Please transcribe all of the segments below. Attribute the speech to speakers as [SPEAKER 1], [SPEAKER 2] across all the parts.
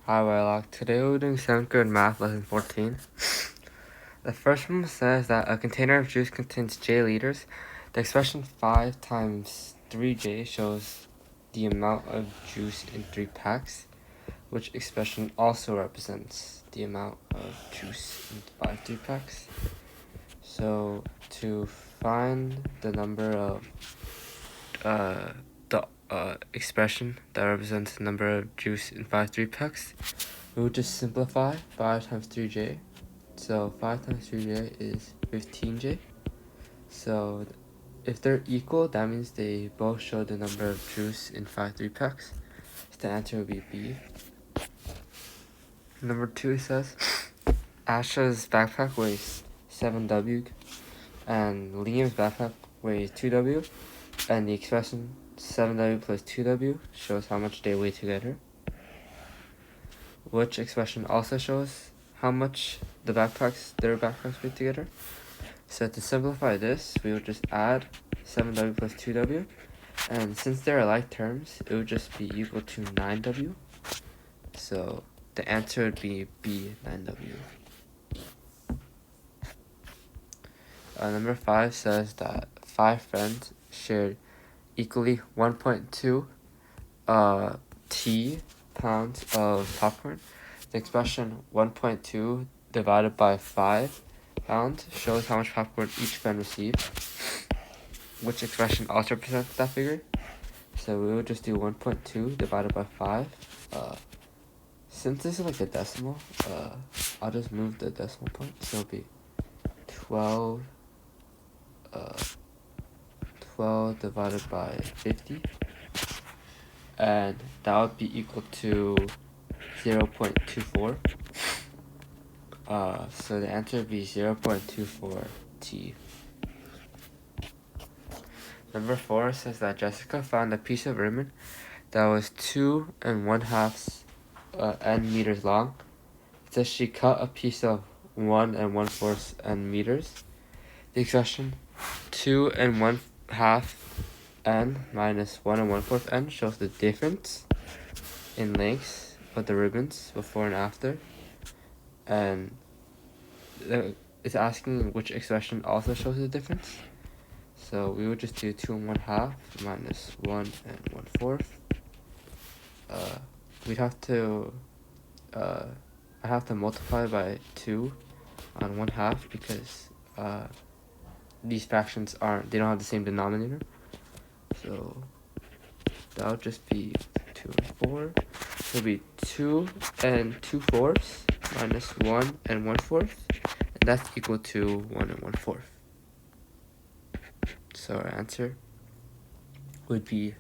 [SPEAKER 1] Hi, Wylock. Today we're doing 7th grade math lesson 14. The first one says that a container of juice contains J liters. The expression 5 times 3J shows the amount of juice in 3 packs, which expression also represents the amount of juice in 5 3-packs. So to find the number of the expression that represents the number of juice in 5 3-packs, we would just simplify 5 times 3J. So 5 times 3J is 15J. So if they're equal, that means they both show the number of juice in 5 3-packs. So the answer would be B. Number 2 says Asha's backpack weighs 7W and Liam's backpack weighs 2W, and the expression 7W plus 2W shows how much they weigh together. Which expression also shows how much their backpacks weigh together? So to simplify this, we would just add 7W plus 2W, and since they're like terms, it would just be equal to 9W. So the answer would be B, 9W. Number 5 says that 5 friends shared equally 1.2 pounds of popcorn. The expression 1.2 divided by 5 pounds shows how much popcorn each friend received, which expression also represents that figure. So we would just do 1.2 divided by 5. Since this is like a decimal, I'll just move the decimal point. So it'll be 12 divided by 50, and that would be equal to 0.24. So the answer would be 0.24 T. Number 4 says that Jessica found a piece of ribbon that was 2 1/2 n meters long. It says she cut a piece of 1 1/4 n meters. The expression 2 1/2 n minus 1 1/4 n shows the difference in lengths of the ribbons before and after, and it's asking which expression also shows the difference. So we would just do 2 1/2 minus 1 1/4. We'd have to I have to multiply by 2 on 1/2 because these fractions they don't have the same denominator. So that would just be 2 and 4. It'll be 2 2/4 minus 1 1/4, and that's equal to 1 1/4. So our answer would be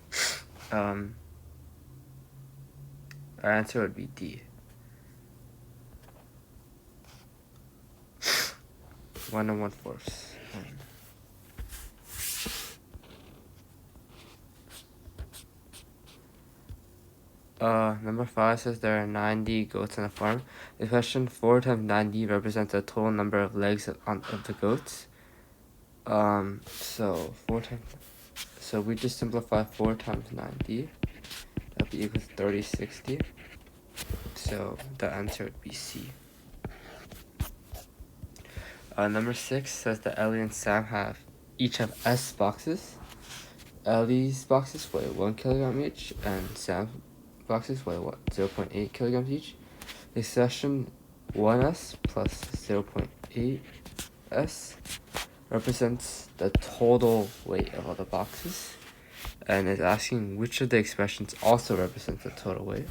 [SPEAKER 1] D. 1 1/4. Number 5 says there are 90 goats on a farm. The question 4 times 90 represents the total number of legs of the goats. So we just simplify 4 times 90. That'd be equal to 3060. So the answer would be C. Number 6 says that Ellie and Sam each have S boxes. Ellie's boxes weigh 1 kilogram each, and Sam's boxes weigh 0.8 kilograms each. The expression 1s plus 0.8s represents the total weight of all the boxes, and is asking which of the expressions also represents the total weight.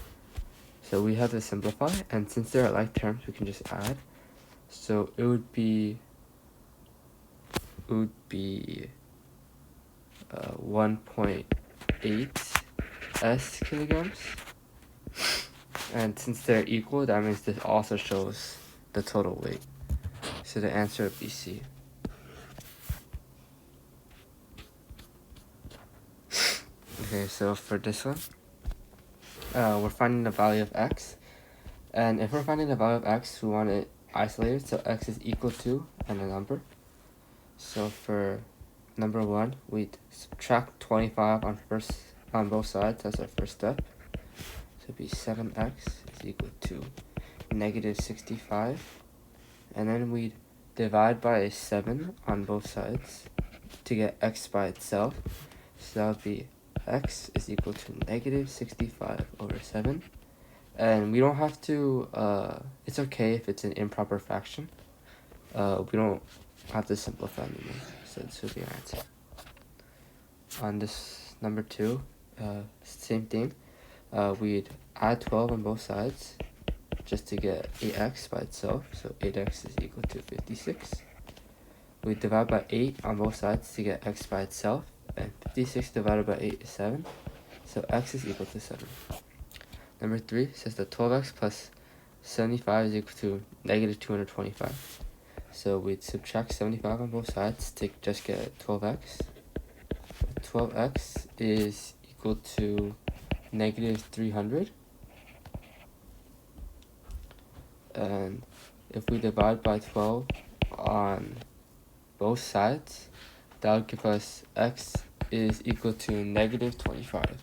[SPEAKER 1] So we have to simplify, and since they're like terms, we can just add. So it would be 1.8 s kilograms, and since they're equal, that means this also shows the total weight. So the answer would be C. Okay, so for this one, we're finding the value of x, and if we're finding the value of x, we want it isolated, so x is equal to and a number. So for number 1, we'd subtract 25 on both sides. That's our first step. it'd be 7x is equal to negative 65. And then we'd divide by 7 on both sides to get x by itself. So that would be x is equal to negative 65 over 7. And we don't have to, it's okay if it's an improper fraction. We don't have to simplify anymore. So this would be our answer. On this number 2, same thing. We'd add 12 on both sides just to get 8x by itself. So 8x is equal to 56. We divide by 8 on both sides to get x by itself. And 56 divided by 8 is 7. So x is equal to 7. Number 3 says that 12x plus 75 is equal to negative 225. So we'd subtract 75 on both sides to just get 12x. 12x is equal to negative 300. And if we divide by 12 on both sides, that would give us x is equal to negative 25.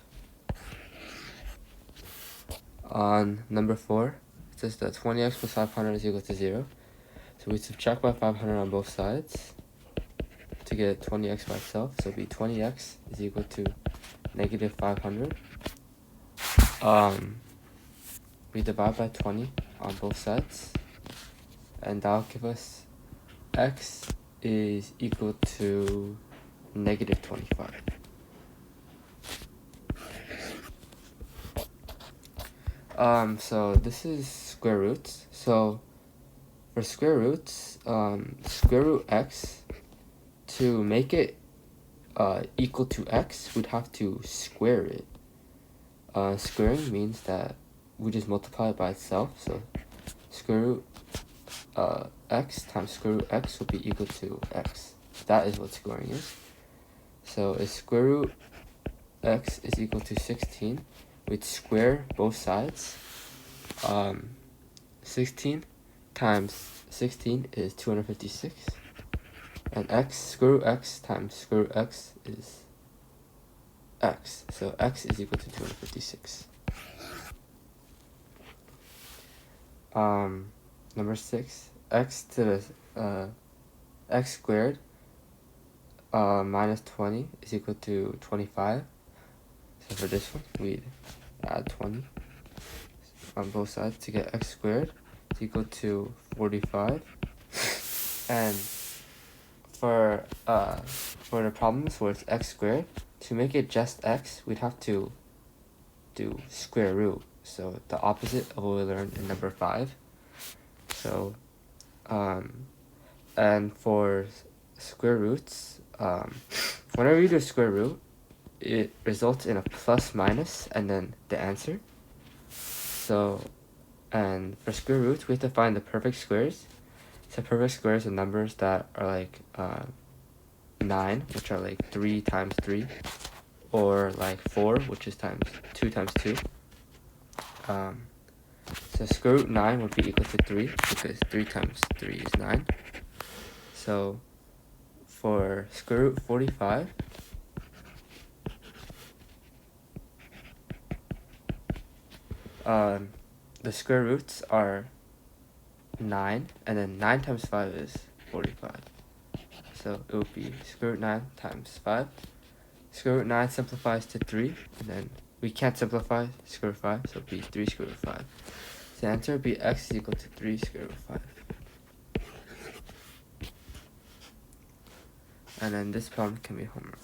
[SPEAKER 1] On number 4, it says that 20x plus 500 is equal to 0. So we subtract by 500 on both sides to get 20x by itself. So it'd be 20x is equal to negative 500. We divide by 20 on both sides, and that'll give us x is equal to negative 25. So this is square roots. So for square roots, square root x, to make it equal to x, we'd have to square it. Squaring means that we just multiply it by itself. So square root x times square root x will be equal to x. That is what squaring is. So if square root x is equal to 16, we'd square both sides. 16 times 16 is 256. And x, square root x times square root x is x. So x is equal to 256. Number 6, x to the x squared minus 20 is equal to 25. So for this one, we'd add 20 on both sides to get x squared is equal to 45. And for the problems where it's x squared, to make it just x, we'd have to do square root. So the opposite of what we learned in number 5. So, and for square roots, whenever you do a square root, it results in a plus minus and then the answer. So, and for square roots, we have to find the perfect squares. So perfect squares are numbers that are like 9, which are like 3 times 3, or like 4, which is 2 times 2. So square root 9 would be equal to 3, because 3 times 3 is 9. So for square root 45, the square roots are 9, and then 9 times 5 is 45. So it would be square root 9 times 5. Square root 9 simplifies to 3, and then we can't simplify square root 5, so it would be 3 square root 5. So the answer would be x is equal to 3 square root 5. And then this problem can be homework.